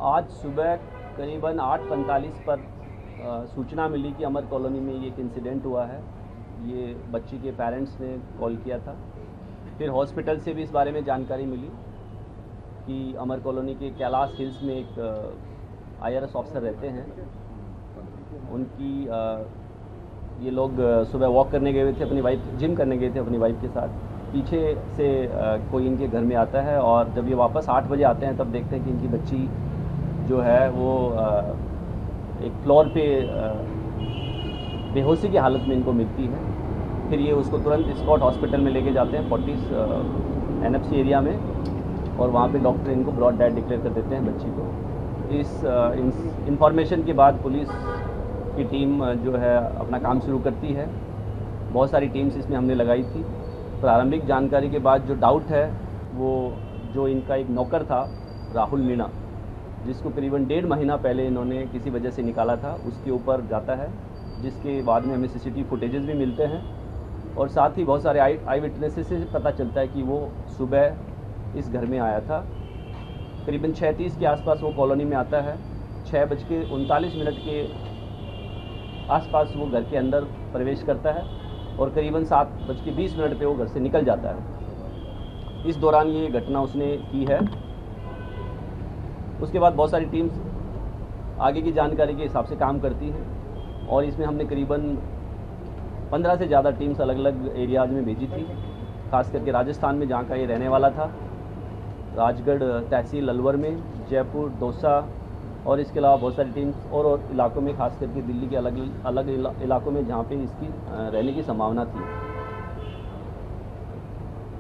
आज सुबह करीबन 8:45 पर सूचना मिली कि अमर कॉलोनी में ये एक इंसिडेंट हुआ है। ये बच्ची के पेरेंट्स ने कॉल किया था। फिर हॉस्पिटल से भी इस बारे में जानकारी मिली कि अमर कॉलोनी के कैलाश हिल्स में एक IRS ऑफिसर रहते हैं। उनकी ये लोग सुबह वॉक करने गए हुए थे, अपनी वाइफ जिम करने गए थे अपनी वाइफ के साथ। पीछे से कोई इनके घर में आता है और जब ये वापस 8 बजे आते हैं तब देखते हैं कि इनकी बच्ची जो है वो एक फ्लोर पे बेहोशी की हालत में इनको मिलती है। फिर ये उसको तुरंत स्कॉट हॉस्पिटल में लेके जाते हैं 40 NFC एरिया में, और वहाँ पे डॉक्टर इनको ब्रॉड डेड डिक्लेयर कर देते हैं बच्ची को। इस इंफॉर्मेशन के बाद पुलिस की टीम जो है अपना काम शुरू करती है। बहुत सारी टीम्स इसमें हमने लगाई थी। प्रारंभिक जानकारी के बाद जो डाउट है वो जो इनका एक नौकर था राहुल मीणा, जिसको करीबन 1.5 महीना पहले इन्होंने किसी वजह से निकाला था, उसके ऊपर जाता है, जिसके बाद में हमें CCTV फुटेजेस भी मिलते हैं। और साथ ही बहुत सारे आई विटनेसेस से पता चलता है कि वो सुबह इस घर में आया था। करीबन 6:30 के आसपास वो कॉलोनी में आता है। 6:39 के आसपास वो घर के अंदर प्रवेश करता है और करीबन 7:20 पे वो घर से निकल जाता है। इस दौरान ये घटना उसने की है। उसके बाद बहुत सारी टीम्स आगे की जानकारी के हिसाब से काम करती हैं और इसमें हमने करीबन 15 से ज़्यादा टीम्स अलग अलग एरियाज़ में भेजी थी, खास करके राजस्थान में जहाँ का ये रहने वाला था, राजगढ़ तहसील अलवर में, जयपुर, दौसा, और इसके अलावा बहुत सारी टीम्स और इलाकों में, खास करके दिल्ली के अलग अलग इलाकों में जहाँ पे इसकी रहने की संभावना थी।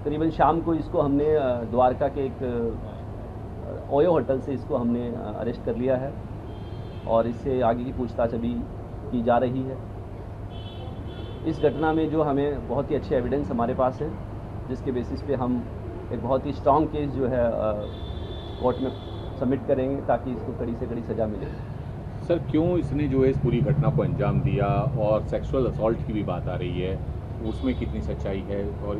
करीबन शाम को इसको हमने द्वारका के एक ओयो होटल से इसको हमने अरेस्ट कर लिया है और इससे आगे की पूछताछ अभी की जा रही है। इस घटना में जो हमें बहुत ही अच्छे एविडेंस हमारे पास है, जिसके बेसिस पे हम एक बहुत ही स्ट्रॉन्ग केस जो है कोर्ट में सबमिट करेंगे ताकि इसको कड़ी से कड़ी सज़ा मिले। सर, क्यों इसने जो है इस पूरी घटना को अंजाम दिया, और सेक्सुअल असॉल्ट की भी बात आ रही है, उसमें कितनी सच्चाई है? और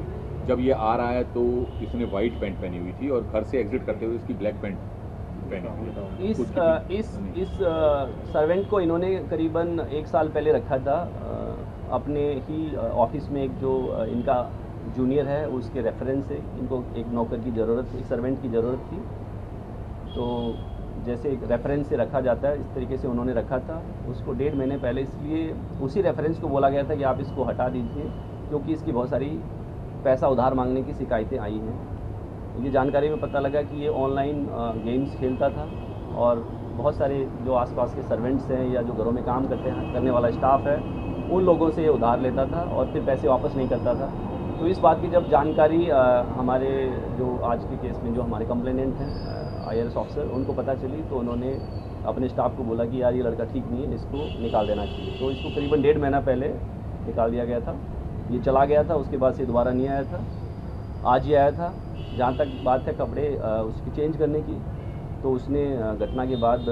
जब ये आ रहा है तो इसने वाइट पैंट पहनी हुई थी और घर से एग्जिट करते हुए इसकी ब्लैक पैंट पहनी हुई थी। इस सर्वेंट को इन्होंने करीबन 1 साल पहले रखा था अपने ही ऑफिस में। एक जो इनका जूनियर है उसके रेफरेंस से इनको एक नौकर की ज़रूरत, एक सर्वेंट की ज़रूरत थी, तो जैसे एक रेफरेंस से रखा जाता है इस तरीके से उन्होंने रखा था उसको 1.5 महीने पहले। इसलिए उसी रेफरेंस को बोला गया था कि आप इसको हटा दीजिए, क्योंकि इसकी बहुत सारी पैसा उधार मांगने की शिकायतें आई हैं। ये जानकारी में पता लगा कि ये ऑनलाइन गेम्स खेलता था और बहुत सारे जो आसपास के सर्वेंट्स हैं या जो घरों में काम करने वाला स्टाफ है, उन लोगों से ये उधार लेता था और फिर पैसे वापस नहीं करता था। तो इस बात की जब जानकारी हमारे जो आज के केस में जो हमारे कंप्लेनेंट हैं IRS ऑफिसर, उनको पता चली, तो उन्होंने अपने स्टाफ को बोला कि यार ये लड़का ठीक नहीं है, इसको निकाल देना चाहिए। तो इसको करीबन 1.5 महीना पहले निकाल दिया गया था। ये चला गया था, उसके बाद से दोबारा नहीं आया था। आज ही आया था। जहाँ तक बात है कपड़े उसकी चेंज करने की, तो उसने घटना के बाद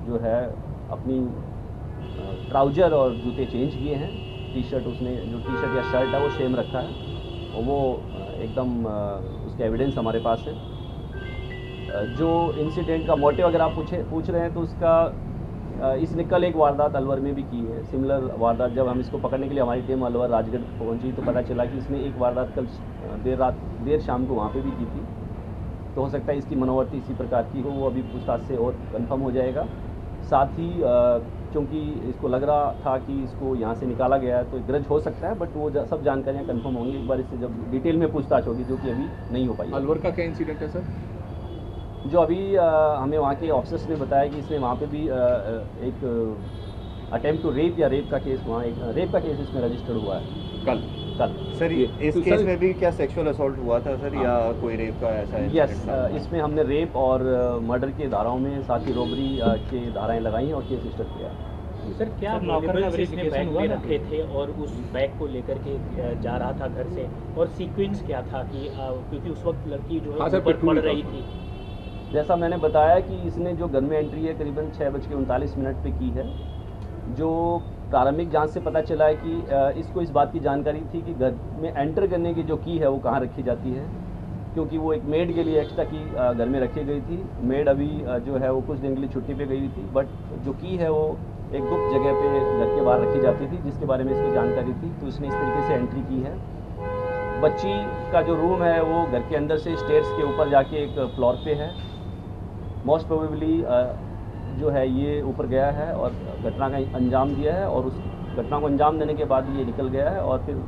जो है अपनी ट्राउज़र और जूते चेंज किए हैं। टी-शर्ट उसने, जो टी-शर्ट या शर्ट है वो सेम रखा है और वो एकदम उसके एविडेंस हमारे पास है। जो इंसिडेंट का मोटिव अगर आप पूछ रहे हैं तो उसका इसने कल एक वारदात अलवर में भी की है, सिमिलर वारदात। जब हम इसको पकड़ने के लिए हमारी टीम अलवर राजगढ़ पहुंची तो पता चला कि इसने एक वारदात कल देर शाम को वहाँ पे भी की थी। तो हो सकता है इसकी मनोवृत्ति इसी प्रकार की हो, वो अभी पूछताछ से और कंफर्म हो जाएगा। साथ ही क्योंकि इसको लग रहा था कि इसको यहाँ से निकाला गया है तो ग्रज हो सकता है, बट वो सब जानकारियाँ कंफर्म होंगी एक बार इससे जब डिटेल में पूछताछ होगी, जो कि अभी नहीं हो पाई। अलवर का क्या इंसिडेंट है सर? जो अभी हमें वहाँ के ऑफिसर्स ने बताया कि इसने वहाँ पे भी एक अटेम्प्ट टू रेप या रेप का केस, वहाँ एक रेप का केस इसमें रजिस्टर्ड हुआ है कल। सर इस केस में भी क्या सेक्सुअल असॉल्ट हुआ था सर, या कोई रेप का ऐसा है? यस, इसमें हमने रेप और मर्डर के धाराओं में, साथ ही रॉबरी के धाराएं लगाई हैं और केस रजिस्टर किया है। सर, क्या नौकर इसने बैग में रखे थे और उस बैग को लेकर के जा रहा था घर से, और सीक्वेंस क्या था कि क्योंकि उस वक्त लड़की जो है ऊपर पड़ रही थी? जैसा मैंने बताया कि इसने जो घर में एंट्री है करीबन 6:39 पे की है। जो प्रारंभिक जांच से पता चला है कि इसको इस बात की जानकारी थी कि घर में एंटर करने की जो की है वो कहाँ रखी जाती है, क्योंकि वो एक मेड के लिए एक्स्ट्रा की घर में रखी गई थी। मेड अभी जो है वो कुछ दिन के लिए छुट्टी पे गई थी, बट जो की है वो एक गुप्त जगह पे घर के बाहर रखी जाती थी, जिसके बारे में इसको जानकारी थी, तो इसने इस तरीके से एंट्री की है। बच्ची का जो रूम है वो घर के अंदर से स्टेयर्स के ऊपर जाके एक फ्लोर पे है। मोस्ट प्रोबेबली जो है ये ऊपर गया है और घटना का अंजाम दिया है, और उस घटना को अंजाम देने के बाद ये निकल गया है, और फिर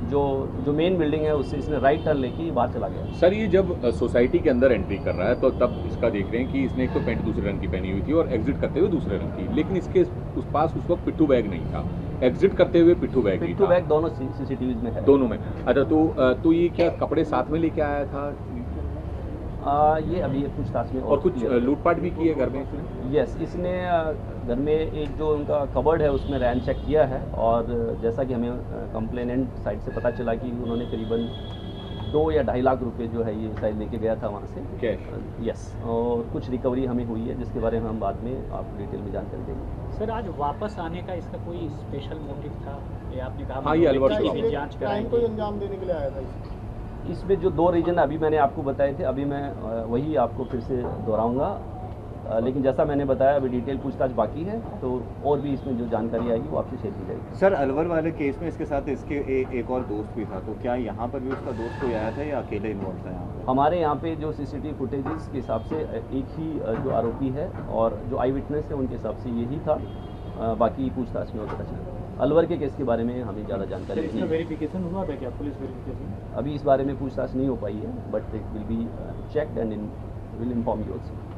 जो मेन बिल्डिंग है उससे इसने राइट टर्न लेके बाहर चला गया। सर ये जब सोसाइटी के अंदर एंट्री कर रहा है तो तब इसका देख रहे हैं कि इसने एक तो पैंट दूसरे रंग की पहनी हुई थी और एग्जिट करते हुए दूसरे रंग की, लेकिन इसके उस पास उस वक्त पिट्ठू बैग नहीं था। एग्जिट करते हुए पिट्ठू बैग नहीं था। पिट्ठू बैग दोनों सीसीटीवी में है। दोनों में। अच्छा, तो ये क्या कपड़े साथ में लेके आया था? ये अभी पूछताछ में। और कुछ लूटपाट भी की है घर में इसने? यस, इसने घर में एक जो उनका कबर्ड है उसमें रैन चेक किया है, और जैसा कि हमें कंप्लेनेंट साइड से पता चला कि उन्होंने करीबन 2 या 2.5 लाख रुपए जो है ये शायद लेके गया था वहाँ से कैश। यस, और कुछ रिकवरी हमें हुई है जिसके बारे में हम बाद में आपको डिटेल में जानकारी देंगे। सर आज वापस आने का इसका कोई स्पेशल मोटिव था? ये आपने कहा हाँ, ये अलवर से जांच कराई को अंजाम देने के लिए आया था। इसमें जो 2 रीजन अभी मैंने आपको बताए थे, अभी मैं वही आपको फिर से दोहराऊंगा, लेकिन जैसा मैंने बताया अभी डिटेल पूछताछ बाकी है, तो और भी इसमें जो जानकारी आएगी वो आपसे शेयर की जाएगी। सर अलवर वाले केस में इसके साथ इसके एक और दोस्त भी था, तो क्या यहाँ पर भी उसका दोस्त कोई आया था या अकेले इन्वॉल्व था यहाँ पर? हमारे यहाँ पे जो सीसीटीवी फुटेजेस के हिसाब से एक ही जो आरोपी है और जो आई विटनेस है उनके हिसाब से यही था, बाकी पूछताछ में और पता चला। अलवर के केस के बारे में हमें ज़्यादा जानकारी नहीं है। वेरिफिकेशन हुआ था क्या, पुलिस वेरिफिकेशन? अभी इस बारे में पूछताछ नहीं हो पाई है, but it will be checked and will inform you also.